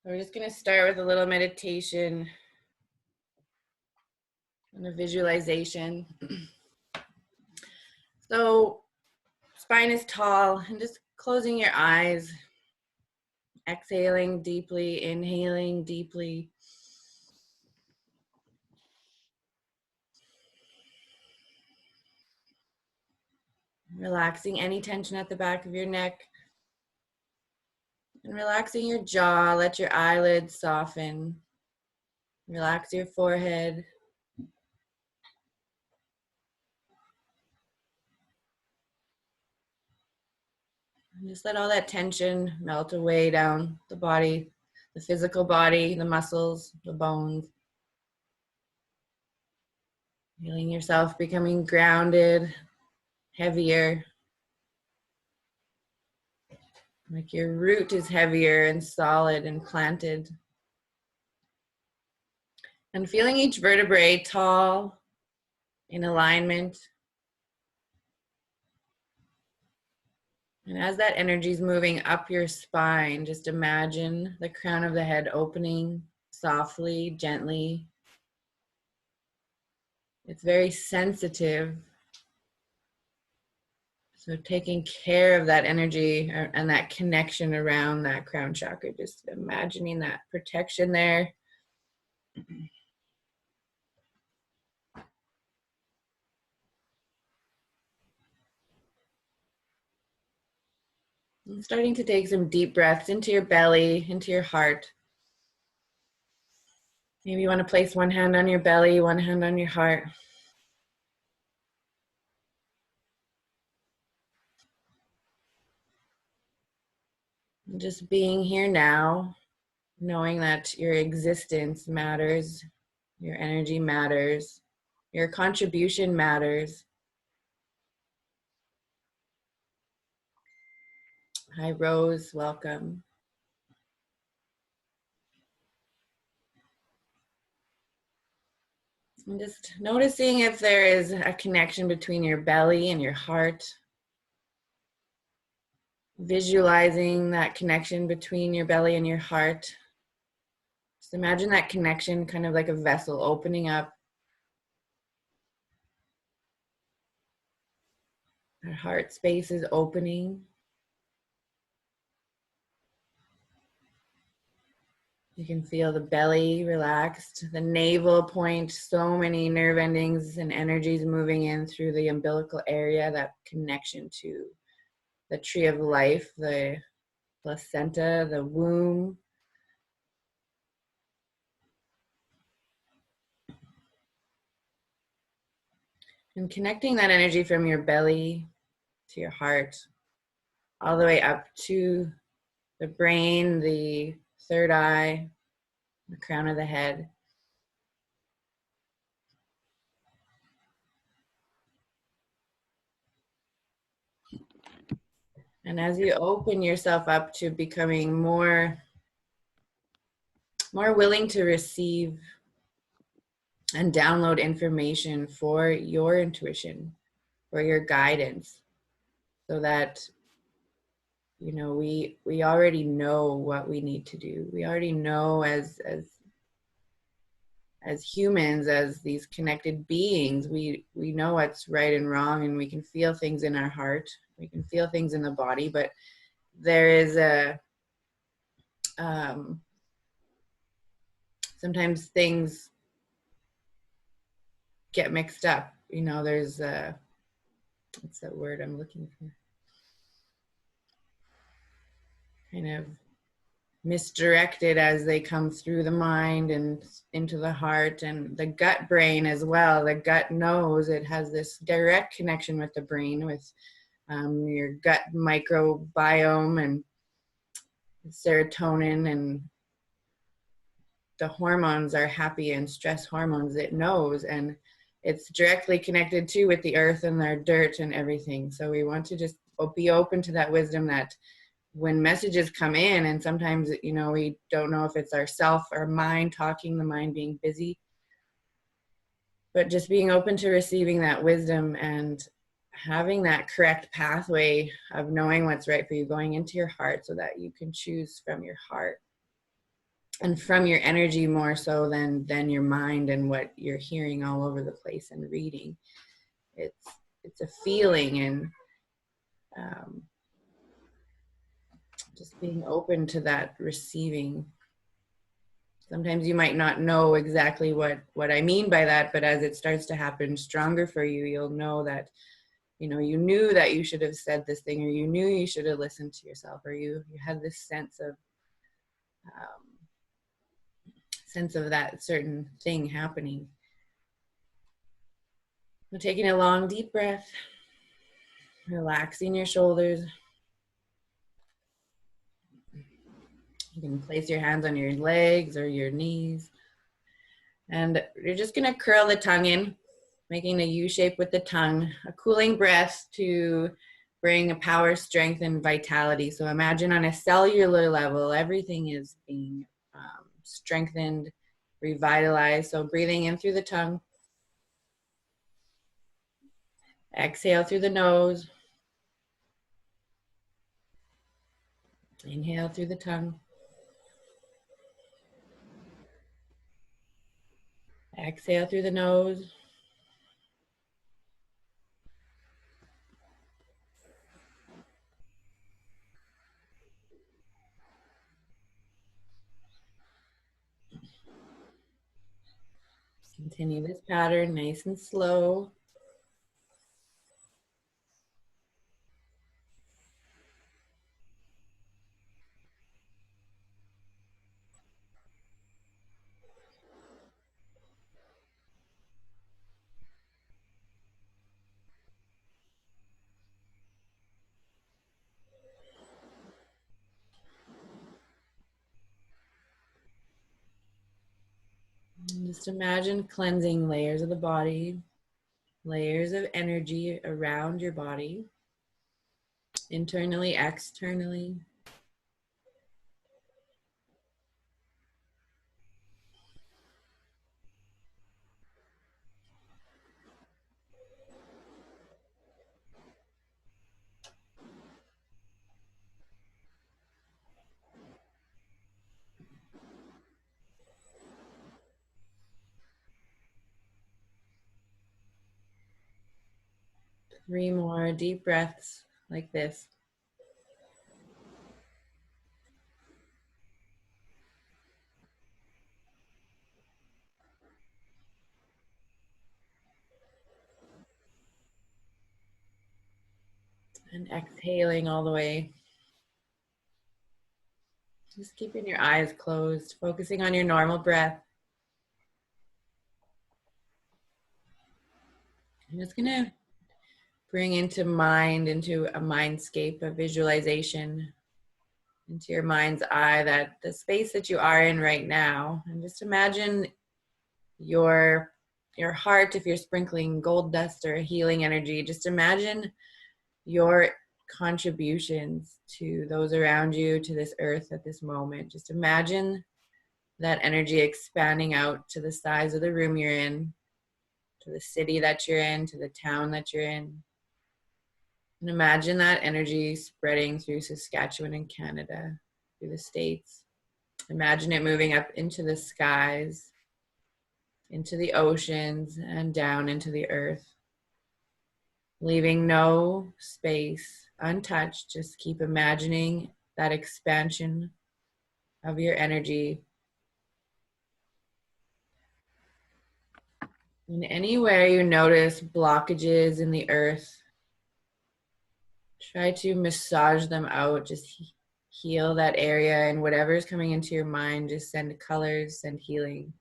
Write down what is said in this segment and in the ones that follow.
So we're just going to start with a little meditation and a visualization. So spine is tall and just closing your eyes, exhaling deeply, inhaling deeply. Relaxing any tension at the back of your neck and relaxing your jaw. Let your eyelids soften. Relax your forehead. And just let all that tension melt away down the body, the physical body, the muscles, the bones. Feeling yourself becoming grounded, heavier. Like your root is heavier and solid and planted. And feeling each vertebrae tall, in alignment. And as that energy is moving up your spine, just imagine the crown of the head opening softly, gently. It's very sensitive. So taking care of that energy and that connection around that crown chakra, just imagining that protection there. And starting to take some deep breaths into your belly, into your heart. Maybe you want to place one hand on your belly, one hand on your heart. And just being here now, knowing that your existence matters, your energy matters, your contribution matters. Hi, Rose, welcome. And just noticing if there is a connection between your belly and your heart. Visualizing that connection between your belly and your heart. Just imagine that connection kind of like a vessel opening up. Our heart space is opening. You can feel the belly relaxed, the navel point, so many nerve endings and energies moving in through the umbilical area, that connection to the tree of life, the placenta, the womb. And connecting that energy from your belly to your heart, all the way up to the brain, the third eye, the crown of the head. And as you open yourself up to becoming more willing to receive and download information for your intuition, for your guidance, so that we already know what we need to do. We already know as humans, as these connected beings, we know what's right and wrong, and we can feel things in our heart, we can feel things in the body, but there is sometimes things get mixed up. There's what's that word I'm looking for? Kind of misdirected as they come through the mind and into the heart and the gut brain as well. The gut knows, it has this direct connection with the brain, with your gut microbiome and serotonin, and the hormones are happy and stress hormones, it knows, and it's directly connected too with the earth and their dirt and everything. So we want to just be open to that wisdom, that when messages come in, and sometimes we don't know if it's ourself or mind talking, the mind being busy, but just being open to receiving that wisdom and having that correct pathway of knowing what's right for you, going into your heart so that you can choose from your heart. and from your energy more so than your mind and what you're hearing all over the place and reading. It's a feeling, and um, just being open to that receiving. Sometimes you might not know exactly what I mean by that, but as it starts to happen stronger for you, you'll know that, you know, you knew that you should have said this thing, or you knew you should have listened to yourself, or you had this sense of that certain thing happening. So taking a long deep breath, relaxing your shoulders. You can place your hands on your legs or your knees. And you're just going to curl the tongue in, making a U shape with the tongue, a cooling breath to bring a power, strength, and vitality. So imagine on a cellular level, everything is being strengthened, revitalized. So breathing in through the tongue, exhale through the nose, inhale through the tongue, exhale through the nose, continue this pattern nice and slow. And just imagine cleansing layers of the body, layers of energy around your body, internally, externally. Three more deep breaths like this. And exhaling all the way. Just keeping your eyes closed, focusing on your normal breath. I'm just gonna bring into a mindscape, a visualization into your mind's eye, that the space that you are in right now, and just imagine your heart, if you're sprinkling gold dust or healing energy, just imagine your contributions to those around you, to this earth at this moment. Just imagine that energy expanding out to the size of the room you're in, to the city that you're in, to the town that you're in. And imagine that energy spreading through Saskatchewan and Canada, through the States. Imagine it moving up into the skies, into the oceans, and down into the earth, leaving no space untouched. Just keep imagining that expansion of your energy. And anywhere you notice blockages in the earth, try to massage them out. Just heal that area, and whatever's coming into your mind, just send colors, send healing.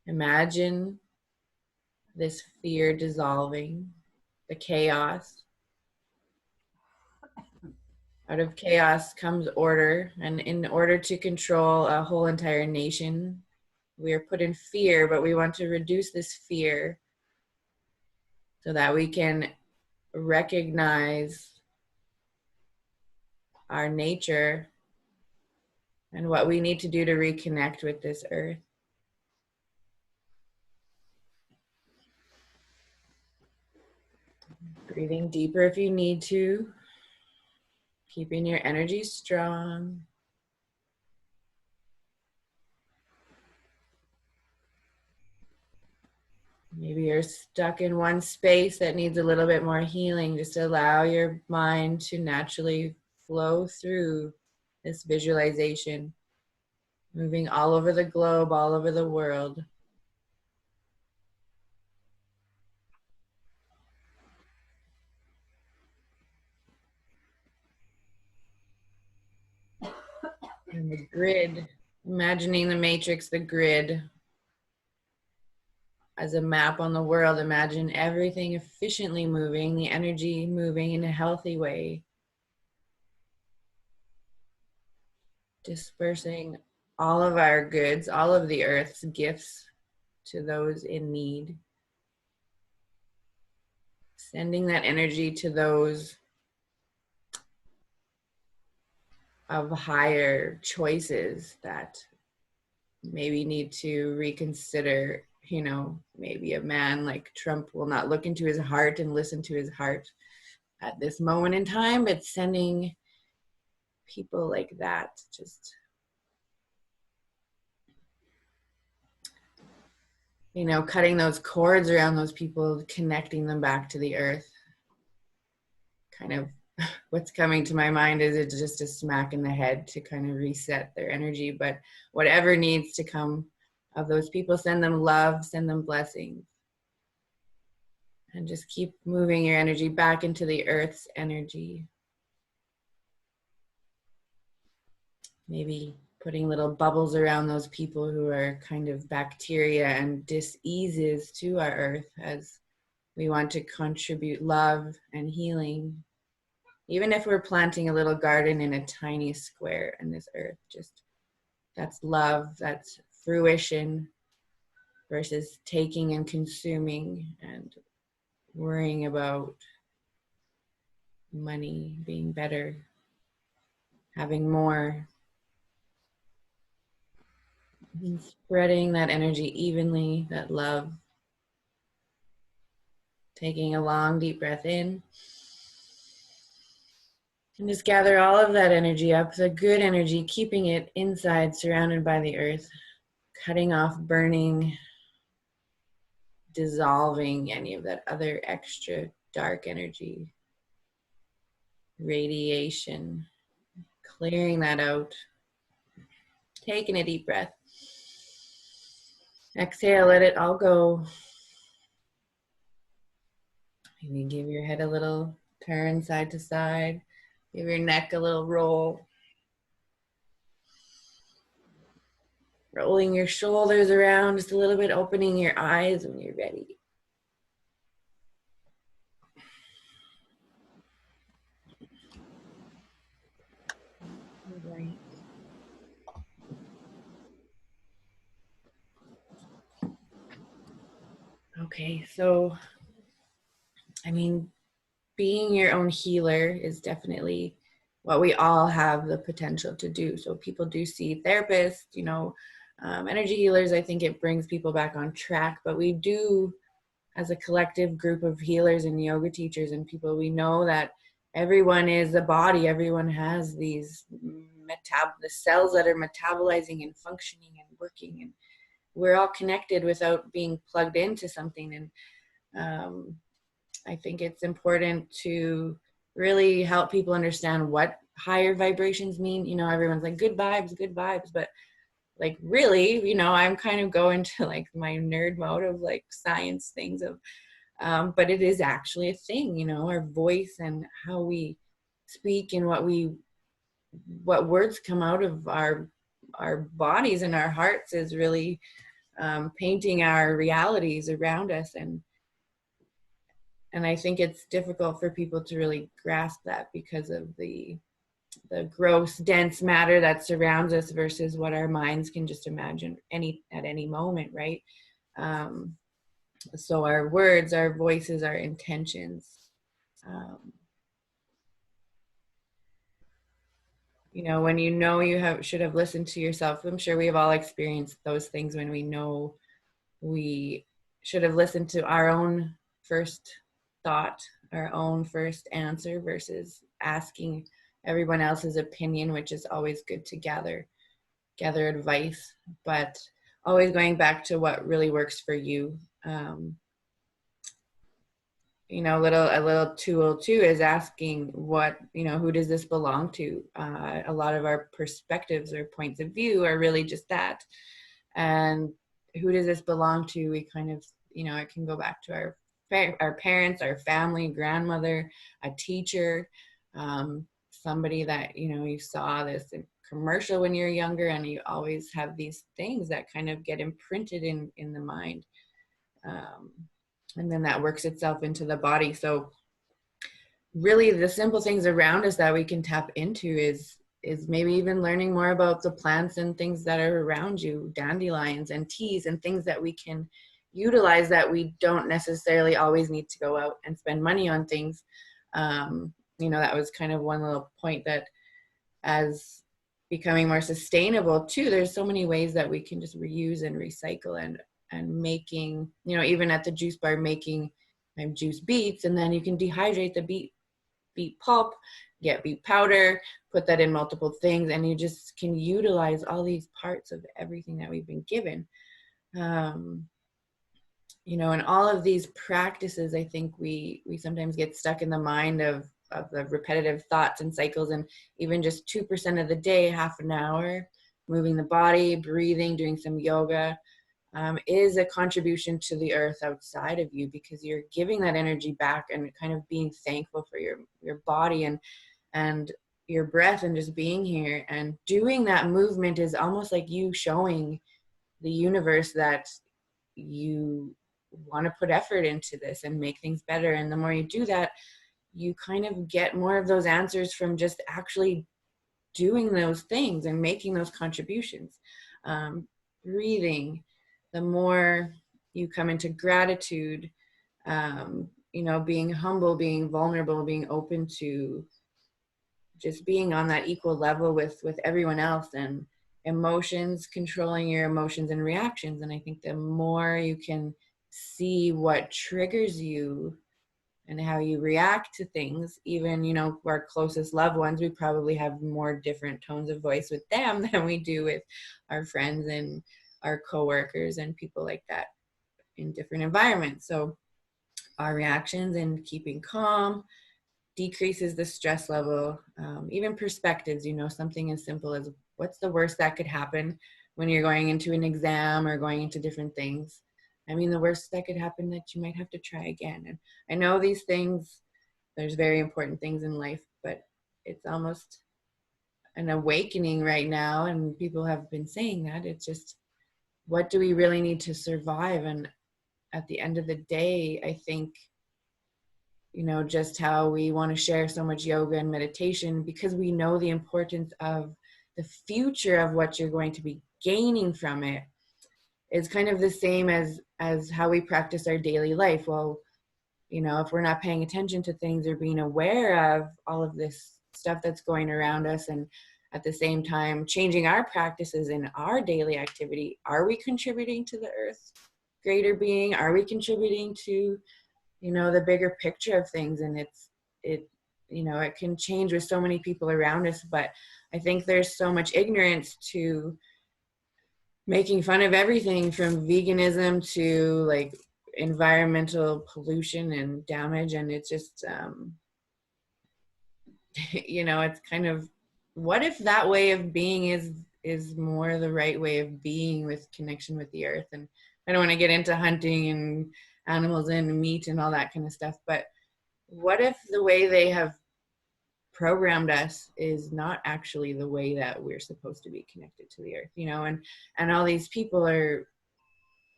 Imagine this fear dissolving, the chaos. Out of chaos comes order, and in order to control a whole entire nation, we are put in fear, but we want to reduce this fear so that we can recognize our nature and what we need to do to reconnect with this earth. Breathing deeper if you need to, keeping your energy strong. Maybe you're stuck in one space that needs a little bit more healing. Just allow your mind to naturally flow through this visualization, moving all over the globe, all over the world. And the grid, imagining the matrix, the grid as a map on the world. Imagine everything efficiently moving, the energy moving in a healthy way, dispersing all of our goods, all of the earth's gifts to those in need. Sending that energy to those of higher choices that maybe need to reconsider. You know, maybe a man like Trump will not look into his heart and listen to his heart at this moment in time, but sending people like that, just, you know, cutting those cords around those people, connecting them back to the earth. Kind of what's coming to my mind is it's just a smack in the head to kind of reset their energy. But whatever needs to come of those people, send them love, send them blessings. And just keep moving your energy back into the earth's energy. Maybe putting little bubbles around those people who are kind of bacteria and diseases to our earth, as we want to contribute love and healing. Even if we're planting a little garden in a tiny square in this earth, just that's love, that's fruition versus taking and consuming and worrying about money, being better, having more. And spreading that energy evenly, that love. Taking a long, deep breath in. And just gather all of that energy up, the good energy, keeping it inside, surrounded by the earth, cutting off, burning, dissolving any of that other extra dark energy, radiation, clearing that out. Taking a deep breath. Exhale, let it all go. Maybe give your head a little turn side to side. Give your neck a little roll. Rolling your shoulders around just a little bit, opening your eyes when you're ready. Right. Okay, so, I mean, being your own healer is definitely what we all have the potential to do. So people do see therapists, you know, energy healers. I think it brings people back on track, but we do, as a collective group of healers and yoga teachers and people, we know that everyone is a body. Everyone has these the cells that are metabolizing and functioning and working, and we're all connected without being plugged into something. And I think it's important to really help people understand what higher vibrations mean. You know, everyone's like good vibes, but like really, you know, I'm kind of going to like my nerd mode of like science things of but it is actually a thing, you know, our voice and how we speak and what words come out of our bodies and our hearts is really painting our realities around us. And I think it's difficult for people to really grasp that because of the gross, dense matter that surrounds us versus what our minds can just imagine at any moment, right? So our words, our voices, our intentions, you know, when you know should have listened to yourself. I'm sure we have all experienced those things when we know we should have listened to our own first thought, our own first answer versus asking everyone else's opinion, which is always good to gather advice, but always going back to what really works for you. you know, a little tool too is asking what, you know, who does this belong to? A lot of our perspectives or points of view are really just that. And who does this belong to? We kind of, you know, it can go back to our parents, our family, grandmother, a teacher, somebody that, you know, you saw this commercial when you're younger, and you always have these things that kind of get imprinted in the mind. Um, and then that works itself into the body. So really the simple things around us that we can tap into is maybe even learning more about the plants and things that are around you, dandelions and teas and things that we can utilize, that we don't necessarily always need to go out and spend money on things. You know, that was kind of one little point, that as becoming more sustainable too, there's so many ways that we can just reuse and recycle, and making, you know, even at the juice bar, making juice beets, and then you can dehydrate the beet pulp, get beet powder, put that in multiple things, and you just can utilize all these parts of everything that we've been given. You know, and all of these practices, I think we sometimes get stuck in the mind of the repetitive thoughts and cycles, and even just 2% of the day, half an hour, moving the body, breathing, doing some yoga, is a contribution to the earth outside of you, because you're giving that energy back and kind of being thankful for your body and your breath, and just being here and doing that movement is almost like you showing the universe that you want to put effort into this and make things better. And the more you do that, you kind of get more of those answers from just actually doing those things and making those contributions. Breathing, the more you come into gratitude, you know, being humble, being vulnerable, being open to just being on that equal level with everyone else, and emotions, controlling your emotions and reactions. And I think the more you can see what triggers you and how you react to things, even, you know, our closest loved ones, we probably have more different tones of voice with them than we do with our friends and our coworkers and people like that in different environments. So our reactions and keeping calm decreases the stress level. Even perspectives, you know, something as simple as what's the worst that could happen when you're going into an exam or going into different things. I mean, the worst that could happen that you might have to try again. And I know these things, there's very important things in life, but it's almost an awakening right now. And people have been saying that it's just, what do we really need to survive? And at the end of the day, I think, you know, just how we want to share so much yoga and meditation, because we know the importance of the future of what you're going to be gaining from it, is kind of the same as how we practice our daily life. Well, you know, if we're not paying attention to things or being aware of all of this stuff that's going around us, and at the same time changing our practices in our daily activity, are we contributing to the earth's greater being? Are we contributing to, you know, the bigger picture of things? And it you know, it can change with so many people around us, but I think there's so much ignorance to making fun of everything from veganism to like environmental pollution and damage. And it's just you know, it's kind of, what if that way of being is more the right way of being, with connection with the earth? And I don't want to get into hunting and animals and meat and all that kind of stuff, but what if the way they have programmed us is not actually the way that we're supposed to be connected to the earth, you know? And all these people are,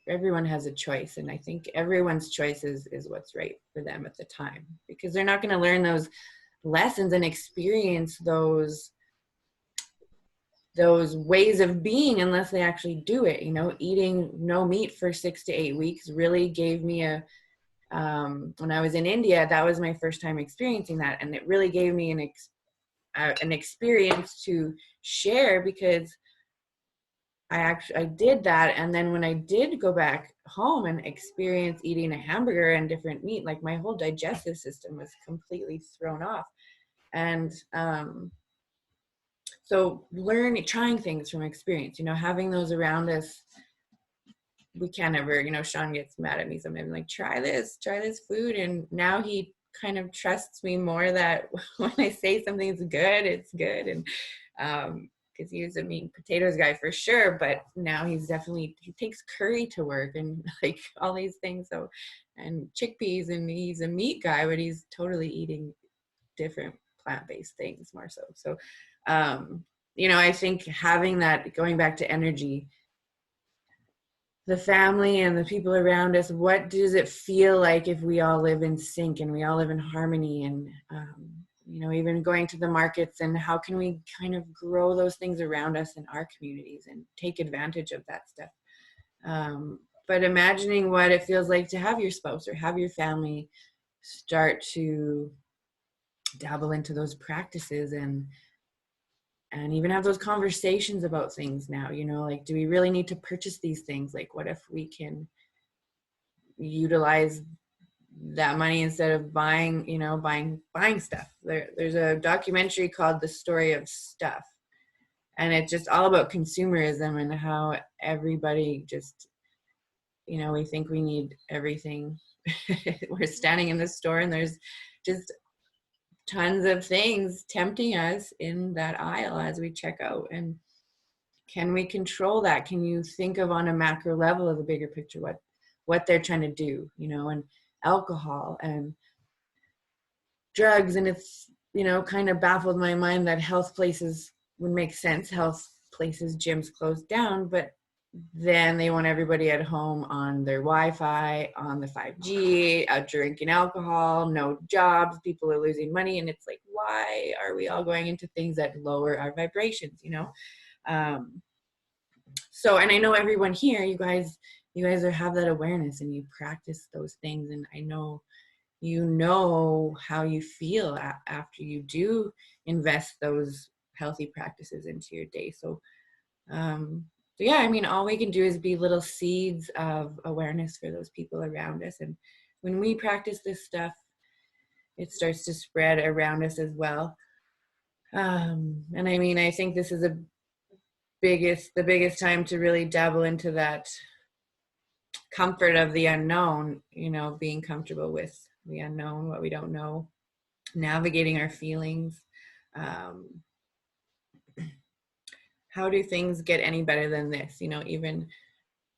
everyone has a choice, and I think everyone's choice is what's right for them at the time, because they're not going to learn those lessons and experience those ways of being unless they actually do it. You know, eating no meat for 6 to 8 weeks really gave me a when I was in India, that was my first time experiencing that, and it really gave me an experience to share, because I did that. And then when I did go back home and experience eating a hamburger and different meat, like my whole digestive system was completely thrown off. And so trying things from experience, you know, having those around us we can't ever, you know, Sean gets mad at me sometimes, like, try this food. And now he kind of trusts me more that when I say something's good, it's good. And because he was a meat and potatoes guy for sure, but now he takes curry to work and like all these things. So, and chickpeas, and he's a meat guy, but he's totally eating different plant-based things more so. So, you know, I think having that, going back to energy, the family and the people around us, what does it feel like if we all live in sync and we all live in harmony? And you know, even going to the markets, and how can we kind of grow those things around us in our communities and take advantage of that stuff. But imagining what it feels like to have your spouse or have your family start to dabble into those practices, and even have those conversations about things now, you know, like, do we really need to purchase these things? Like, what if we can utilize that money instead of buying, you know, buying stuff? There's a documentary called The Story of Stuff, and it's just all about consumerism and how everybody just, you know, we think we need everything. We're standing in the store and there's just tons of things tempting us in that aisle as we check out. And can we control that? Can you think of on a macro level of the bigger picture what they're trying to do, you know? And alcohol and drugs, and it's, you know, kind of baffled my mind that health places would make sense, health places, gyms closed down, but then they want everybody at home on their Wi-Fi, on the 5G, out drinking alcohol, no jobs, people are losing money. And it's like, why are we all going into things that lower our vibrations, you know? So, and I know everyone here, you guys have that awareness and you practice those things. And I know, you know, how you feel after you do invest those healthy practices into your day. So, so yeah, I mean, all we can do is be little seeds of awareness for those people around us. And when we practice this stuff, it starts to spread around us as well. And I mean, I think this is the biggest time to really dabble into that comfort of the unknown, you know, being comfortable with the unknown, what we don't know, navigating our feelings. How do things get any better than this? You know, even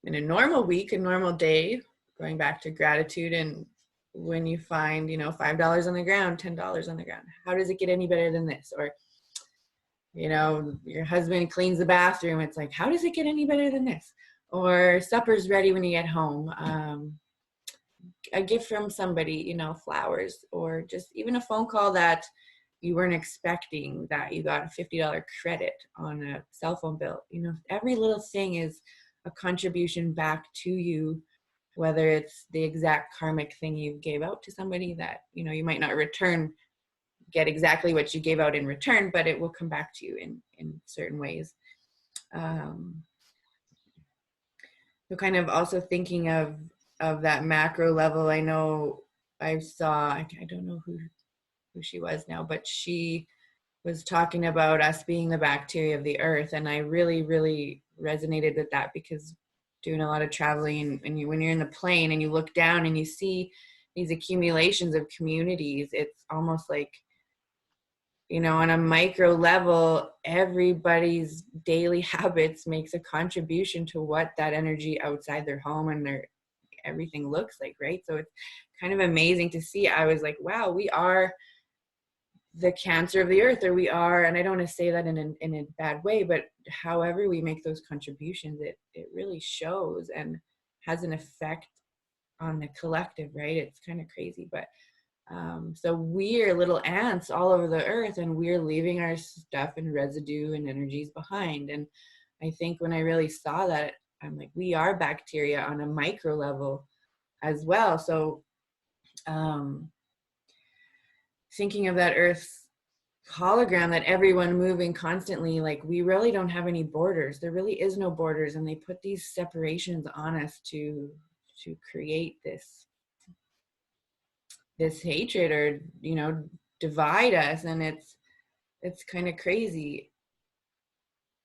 in a normal week, a normal day, going back to gratitude, and when you find, you know, $5 on the ground, $10 on the ground, how does it get any better than this? Or, you know, your husband cleans the bathroom, it's like, how does it get any better than this? Or supper's ready when you get home. A gift from somebody, you know, flowers, or just even a phone call that you weren't expecting, that you got a $50 credit on a cell phone bill. You know, every little thing is a contribution back to you, whether it's the exact karmic thing you gave out to somebody that, you know, you might not get exactly what you gave out in return, but it will come back to you in certain ways. So kind of also thinking of that macro level, I know I don't know who she was now, but she was talking about us being the bacteria of the earth. And I really, really resonated with that, because doing a lot of traveling, and when you're in the plane and you look down and you see these accumulations of communities, it's almost like, you know, on a micro level, everybody's daily habits makes a contribution to what that energy outside their home and their everything looks like, right? So it's kind of amazing to see. I was like, wow, we are the cancer of the earth, or we are, and I don't want to say that in a bad way, but however we make those contributions, it really shows and has an effect on the collective, right? It's kind of crazy, but so we're little ants all over the earth, and we're leaving our stuff and residue and energies behind. And I think when I really saw that, I'm like, we are bacteria on a micro level as well. So thinking of that earth's hologram, that everyone moving constantly, like, we really don't have any borders. There really is no borders, and they put these separations on us to create this hatred, or, you know, divide us. And it's kind of crazy.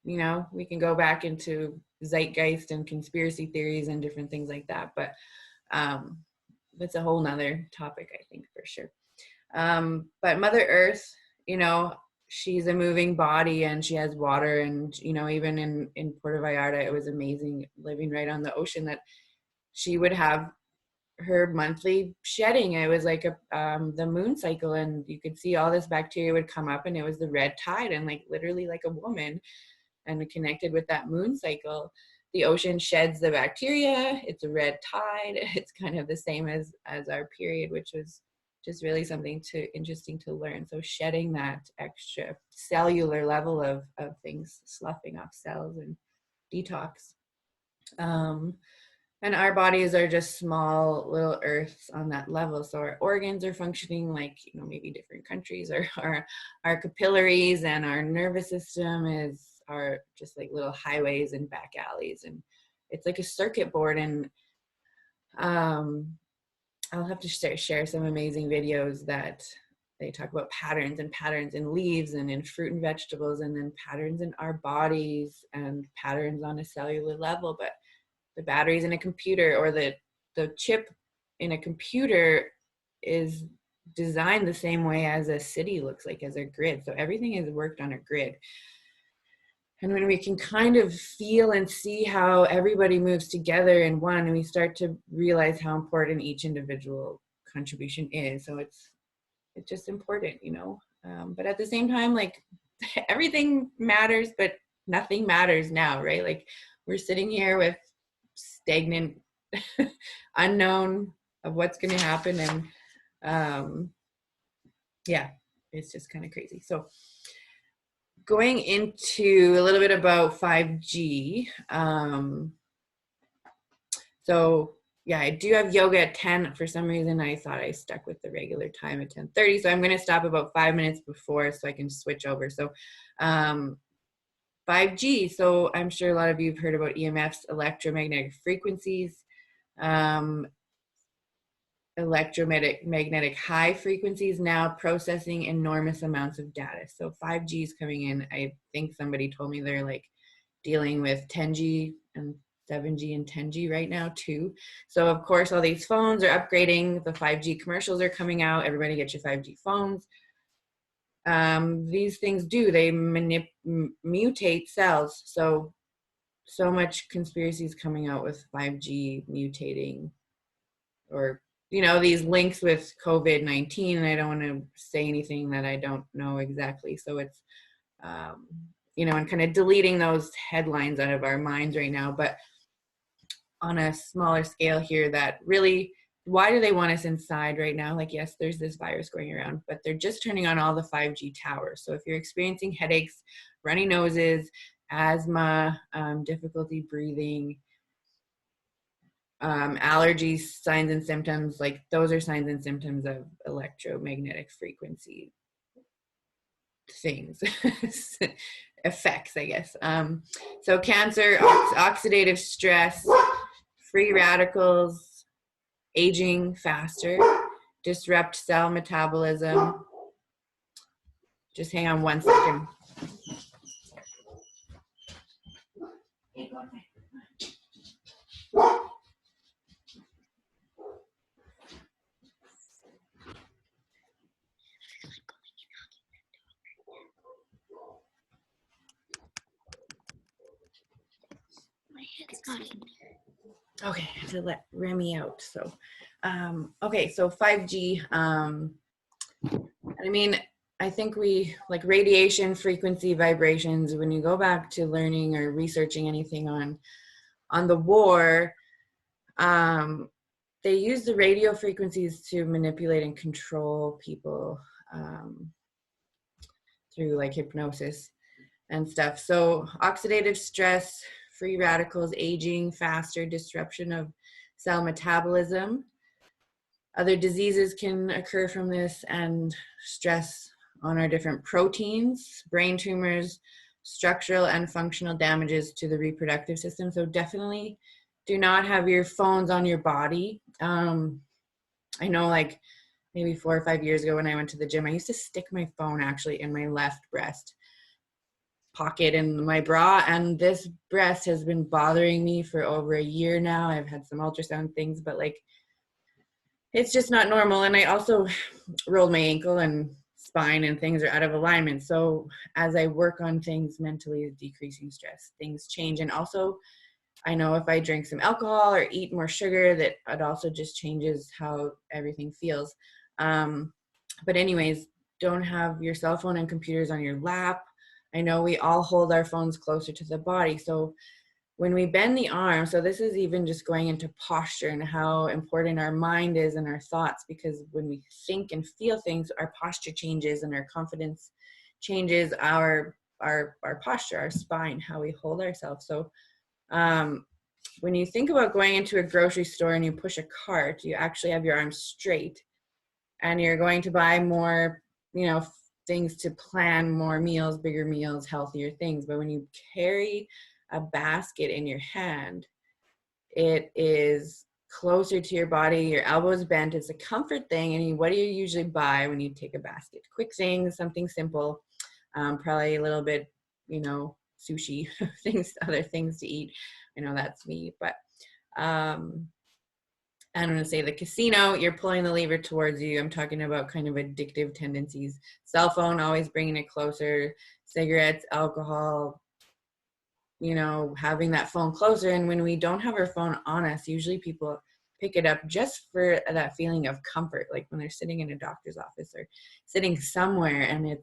You know, we can go back into zeitgeist and conspiracy theories and different things like that. But that's a whole nother topic, I think, for sure. But Mother Earth, you know, she's a moving body and she has water, and, you know, even in Puerto Vallarta, it was amazing living right on the ocean that she would have her monthly shedding. It was like the moon cycle, and you could see all this bacteria would come up, and it was the red tide, and like literally like a woman, and connected with that moon cycle. The ocean sheds the bacteria. It's a red tide. It's kind of the same as our period, which was just really something interesting to learn. So shedding that extra cellular level of things, sloughing off cells and detox. And our bodies are just small little earths on that level. So our organs are functioning like, you know, maybe different countries, or our capillaries and our nervous system are just like little highways and back alleys. And it's like a circuit board. And I'll have to share some amazing videos that they talk about patterns in leaves and in fruit and vegetables, and then patterns in our bodies and patterns on a cellular level. But the batteries in a computer, or the chip in a computer, is designed the same way as a city looks like, as a grid. So everything is worked on a grid. And when we can kind of feel and see how everybody moves together in one, and we start to realize how important each individual contribution is. So it's just important, you know. But at the same time, like, everything matters, but nothing matters now, right? Like, we're sitting here with stagnant unknown of what's going to happen, and yeah, it's just kind of crazy. So going into a little bit about 5G, so yeah, I do have yoga at 10. For some reason I thought I stuck with the regular time at 10:30, so I'm going to stop about 5 minutes before so I can switch over. So 5G, so I'm sure a lot of you have heard about EMFs, electromagnetic frequencies, electromagnetic high frequencies, now processing enormous amounts of data. So 5G is coming in. I think somebody told me they're like dealing with 10G and 7G and 10G right now too. So of course, all these phones are upgrading. The 5G commercials are coming out. Everybody get your 5G phones. These things they mutate cells. So much conspiracies coming out with 5G mutating, or, you know, these links with COVID-19. And I don't want to say anything that I don't know exactly. So it's, you know, and kind of deleting those headlines out of our minds right now. But on a smaller scale here, that really, why do they want us inside right now? Like, yes, there's this virus going around, but they're just turning on all the 5G towers. So if you're experiencing headaches, runny noses, asthma, difficulty breathing, allergies, signs and symptoms, like those are signs and symptoms of electromagnetic frequency things, effects, I guess. So cancer, oxidative stress, free radicals, aging faster, disrupt cell metabolism. Just hang on 1 second. Okay, I have to let Remy out. So, okay, so 5G. I mean, I think we like radiation, frequency, vibrations. When you go back to learning or researching anything on the war, they use the radio frequencies to manipulate and control people through like hypnosis and stuff. So oxidative stress, free radicals, aging faster, disruption of cell metabolism. Other diseases can occur from this, and stress on our different proteins, brain tumors, structural and functional damages to the reproductive system. So definitely do not have your phones on your body. I know, like maybe 4 or 5 years ago when I went to the gym, I used to stick my phone actually in my left breast. pocket in my bra, and this breast has been bothering me for over a year now. I've had some ultrasound things, but like, it's just not normal. And I also rolled my ankle and spine, and things are out of alignment. So as I work on things mentally, decreasing stress, things change. And also, I know if I drink some alcohol or eat more sugar, that it also just changes how everything feels. But anyways, don't have your cell phone and computers on your lap. I know we all hold our phones closer to the body. So when we bend the arm, so this is even just going into posture and how important our mind is and our thoughts, because when we think and feel things, our posture changes and our confidence changes, our posture, our spine, how we hold ourselves. So when you think about going into a grocery store and you push a cart, you actually have your arms straight, and you're going to buy more, things to plan more meals, bigger meals, healthier things. But when you carry a basket in your hand, it is closer to your body, your elbows bent. It's a comfort thing. And what do you usually buy when you take a basket? Quick things, something simple, probably a little bit, sushi, other things to eat. I know that's me, but I'm going to say the casino, you're pulling the lever towards you. I'm talking about kind of addictive tendencies. Cell phone, always bringing it closer. Cigarettes, alcohol, having that phone closer. And when we don't have our phone on us, usually people pick it up just for that feeling of comfort, like when they're sitting in a doctor's office or sitting somewhere. And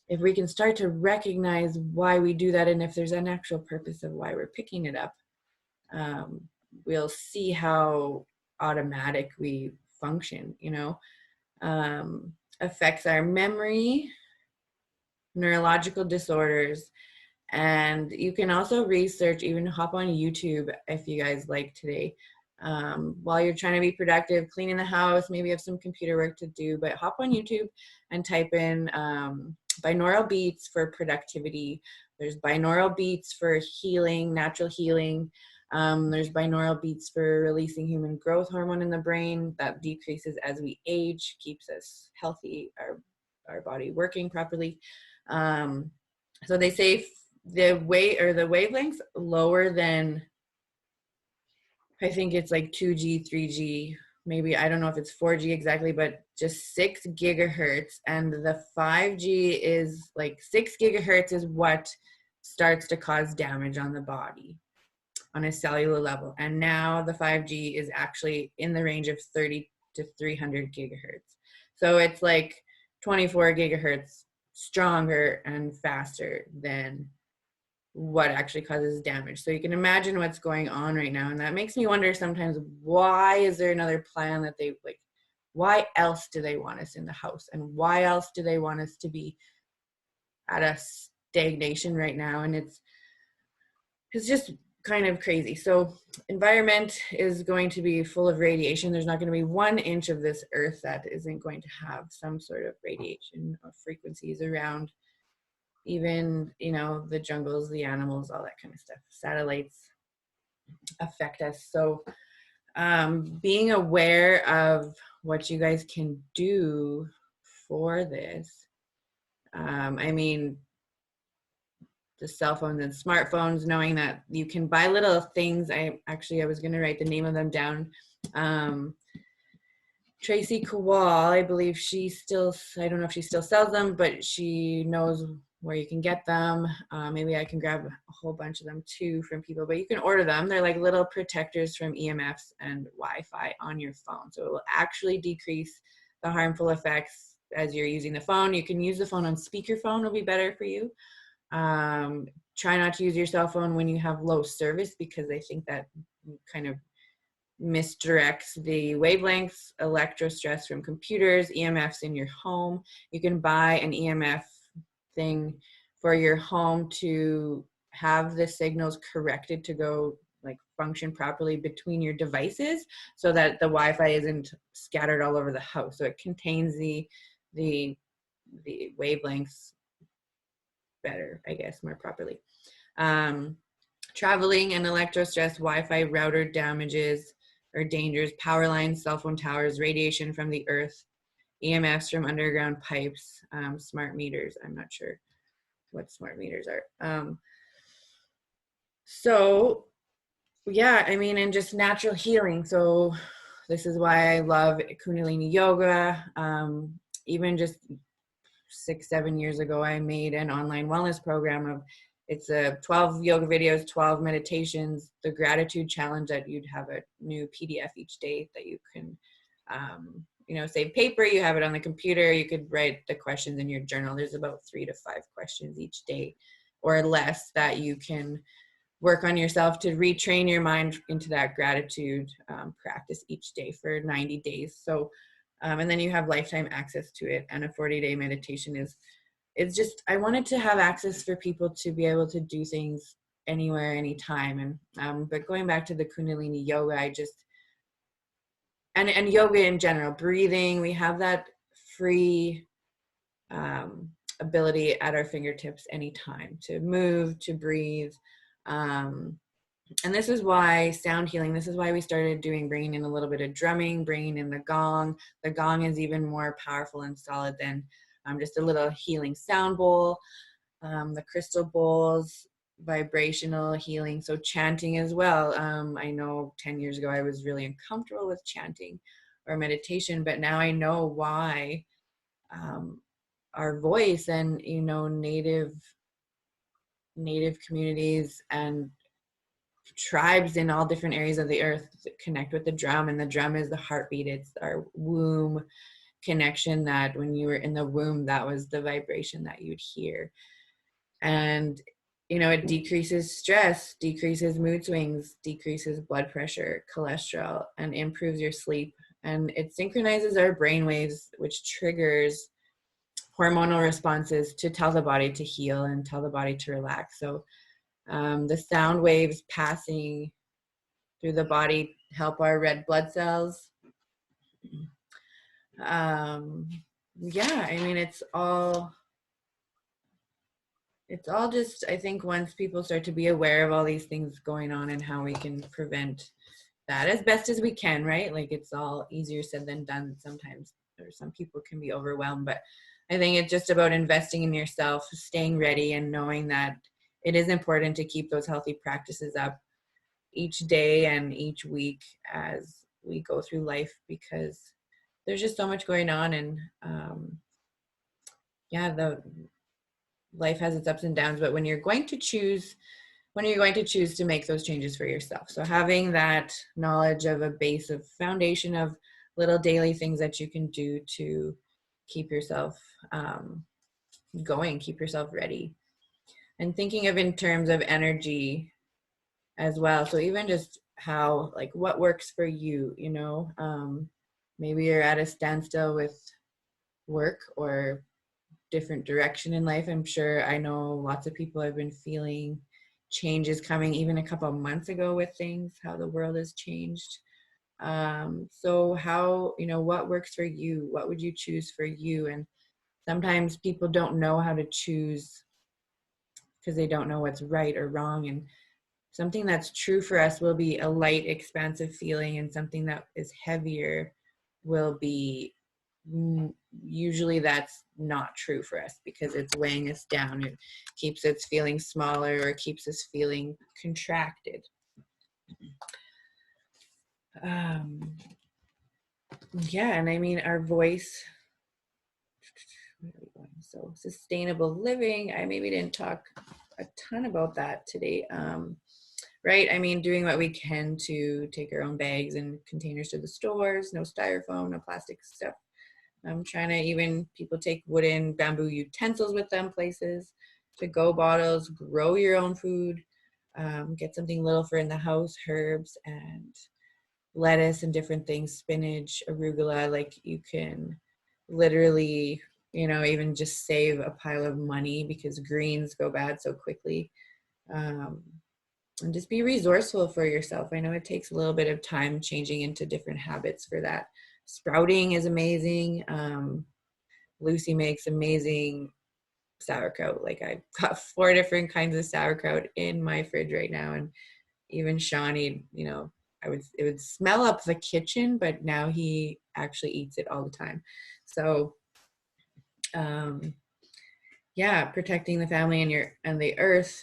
if we can start to recognize why we do that, and if there's an actual purpose of why we're picking it up, we'll see how automatic we function. Affects our memory, neurological disorders. And you can also research, even hop on YouTube if you guys like today, while you're trying to be productive, cleaning the house, maybe you have some computer work to do, but hop on YouTube and type in binaural beats for productivity. There's binaural beats for healing, natural healing. There's binaural beats for releasing human growth hormone in the brain that decreases as we age, keeps us healthy, our body working properly. So they say the wavelengths lower than, I think it's like 2G, 3G, maybe, I don't know if it's 4G exactly, but just 6 gigahertz. And the 5G is like 6 gigahertz is what starts to cause damage on the body on a cellular level. And now the 5G is actually in the range of 30 to 300 gigahertz. So it's like 24 gigahertz stronger and faster than what actually causes damage. So you can imagine what's going on right now. And that makes me wonder sometimes, why is there another plan that they like? Why else do they want us in the house? And why else do they want us to be at a stagnation right now? And it's just kind of crazy. So environment is going to be full of radiation. There's not going to be 1 inch of this earth that isn't going to have some sort of radiation or frequencies around. Even, the jungles, the animals, all that kind of stuff. Satellites affect us. So being aware of what you guys can do for this. The cell phones and smartphones, knowing that you can buy little things. I was going to write the name of them down. Tracy Kowal, I believe I don't know if she still sells them, but she knows where you can get them. Maybe I can grab a whole bunch of them too from people, but you can order them. They're like little protectors from EMFs and Wi-Fi on your phone. So it will actually decrease the harmful effects as you're using the phone. You can use the phone on speakerphone, it'll be better for you. Try not to use your cell phone when you have low service, because I think that kind of misdirects the wavelengths, electrostress from computers, EMFs in your home. You can buy an EMF thing for your home to have the signals corrected to go like function properly between your devices, so that the Wi-Fi isn't scattered all over the house. So it contains the wavelengths better, I guess, more properly. Traveling and electrostress, Wi-Fi router damages or dangers, power lines, cell phone towers, radiation from the earth, EMFs from underground pipes, smart meters, I'm not sure. what smart meters are. So yeah, I mean, and just natural healing. So this is why I love Kundalini yoga. Even just 6-7 years ago, I made an online wellness program of, it's a 12 yoga videos, 12 meditations, the gratitude challenge, that you'd have a new PDF each day that you can, save paper, you have it on the computer, you could write the questions in your journal. There's about 3 to 5 questions each day or less that you can work on yourself to retrain your mind into that gratitude practice each day for 90 days. So, and then you have lifetime access to it. And a 40-day meditation it's just, I wanted to have access for people to be able to do things anywhere, anytime. And, but going back to the Kundalini yoga, and yoga in general, breathing, we have that free ability at our fingertips anytime to move, to breathe. And this is why sound healing, this is why we started bringing in a little bit of drumming, bringing in the gong. The gong is even more powerful and solid than just a little healing sound bowl. The crystal bowls, vibrational healing, so chanting as well. I know 10 years ago I was really uncomfortable with chanting or meditation, but now I know why. Our voice and, native communities and tribes in all different areas of the earth connect with the drum, and the drum is the heartbeat. It's our womb connection, that when you were in the womb, that was the vibration that you'd hear. And it decreases stress, decreases mood swings, decreases blood pressure, cholesterol, and improves your sleep. And it synchronizes our brain waves, which triggers hormonal responses to tell the body to heal and tell the body to relax. So the sound waves passing through the body help our red blood cells. Yeah, I mean, it's all just, I think once people start to be aware of all these things going on and how we can prevent that as best as we can, right? Like, it's all easier said than done sometimes, or some people can be overwhelmed, but I think it's just about investing in yourself, staying ready, and knowing that it is important to keep those healthy practices up each day and each week as we go through life, because there's just so much going on. And the life has its ups and downs, but when you're going to choose to make those changes for yourself, so having that knowledge of a base of foundation of little daily things that you can do to keep yourself going, keep yourself ready, and thinking of in terms of energy as well. So even just how, like, what works for you, maybe you're at a standstill with work or different direction in life. I'm sure, I know lots of people have been feeling changes coming even a couple of months ago with things, how the world has changed. So how, what works for you? What would you choose for you? And sometimes people don't know how to choose because they don't know what's right or wrong. And something that's true for us will be a light, expansive feeling, and something that is heavier will be, usually that's not true for us because it's weighing us down. It keeps us feeling smaller or keeps us feeling contracted. Yeah, and I mean, our voice, so sustainable living, I maybe didn't talk a ton about that today. Right, I mean, doing what we can to take our own bags and containers to the stores, no styrofoam, no plastic stuff. I'm trying to, even people take wooden, bamboo utensils with them places, to-go bottles, grow your own food, get something little for in the house, herbs and lettuce and different things, spinach, arugula. Like, you can literally, even just save a pile of money because greens go bad so quickly. And just be resourceful for yourself. I know it takes a little bit of time changing into different habits for that. Sprouting is amazing. Lucy makes amazing sauerkraut. Like, I've got 4 different kinds of sauerkraut in my fridge right now. And even Shawnee, it would smell up the kitchen, but now he actually eats it all the time. So, yeah, protecting the family and the earth,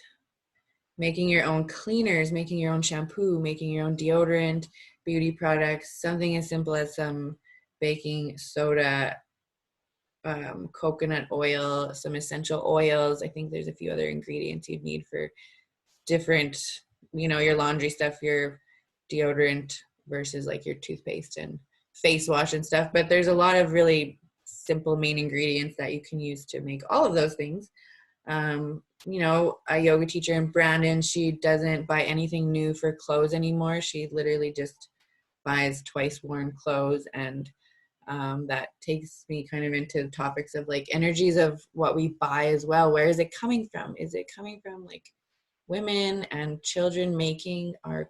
making your own cleaners, making your own shampoo, making your own deodorant, beauty products, something as simple as some baking soda, coconut oil, some essential oils. I think there's a few other ingredients you'd need for different, your laundry stuff, your deodorant versus like your toothpaste and face wash and stuff. But there's a lot of really simple main ingredients that you can use to make all of those things. A yoga teacher in Brandon, she doesn't buy anything new for clothes anymore. She literally just buys twice worn clothes. And that takes me kind of into topics of like energies of what we buy as well. Where is it coming from? Is it coming from like women and children making our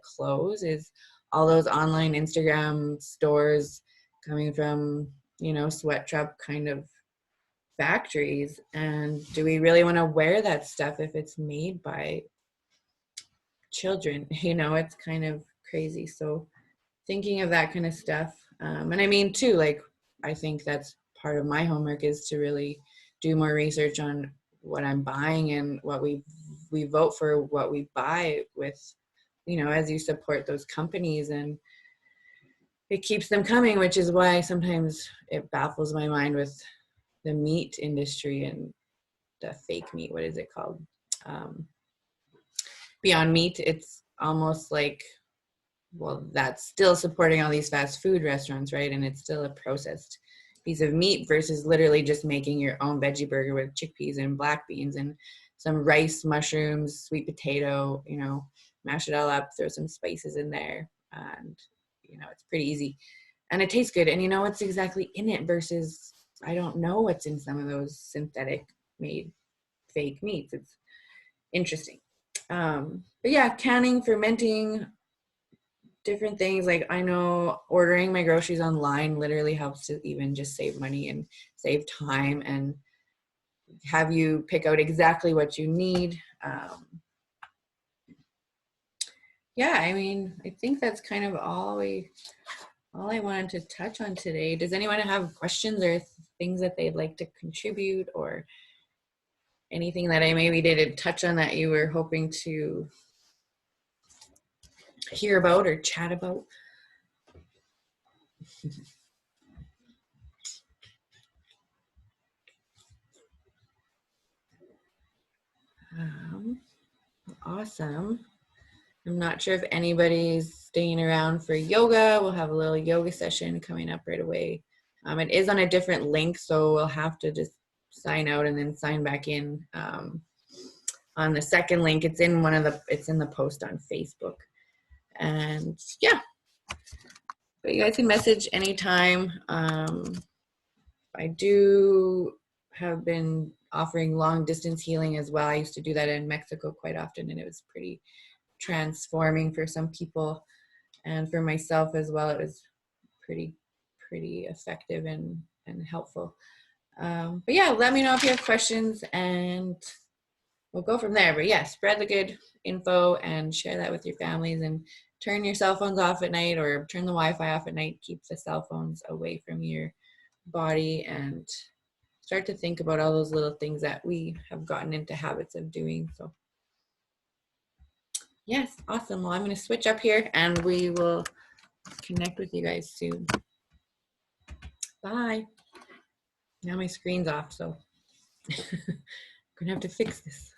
clothes? Is all those online Instagram stores coming from, sweat shop kind of factories? And do we really want to wear that stuff if it's made by children? It's kind of crazy. So thinking of that kind of stuff. And I mean too, like, I think that's part of my homework is to really do more research on what I'm buying and what we vote for what we buy with, as you support those companies, and it keeps them coming, which is why sometimes it baffles my mind with the meat industry and the fake meat. What is it called? Beyond Meat. It's almost like, well, that's still supporting all these fast food restaurants, right? And it's still a processed piece of meat versus literally just making your own veggie burger with chickpeas and black beans and some rice, mushrooms, sweet potato, mash it all up, throw some spices in there. And, it's pretty easy. And it tastes good. And you know what's exactly in it versus I don't know what's in some of those synthetic made fake meats. It's interesting. But yeah, canning, fermenting, different things. Like I know ordering my groceries online literally helps to even just save money and save time and have you pick out exactly what you need. Yeah, I mean, I think that's kind of all I wanted to touch on today. Does anyone have questions or things that they'd like to contribute, or anything that I maybe didn't touch on that you were hoping to hear about or chat about? Awesome. I'm not sure if anybody's staying around for yoga. We'll have a little yoga session coming up right away. It is on a different link, so we'll have to just sign out and then sign back in. On the second link, it's in the post on Facebook. And yeah, but you guys can message anytime. I do have been offering long distance healing as well. I used to do that in Mexico quite often, and it was pretty transforming for some people, and for myself as well. It was pretty effective and helpful. But yeah, let me know if you have questions and we'll go from there. But yeah, spread the good info and share that with your families, and turn your cell phones off at night or turn the Wi-Fi off at night. Keep the cell phones away from your body and start to think about all those little things that we have gotten into habits of doing. So yes, awesome. Well, I'm going to switch up here and we will connect with you guys soon. Bye. Now my screen's off, so I'm going to have to fix this.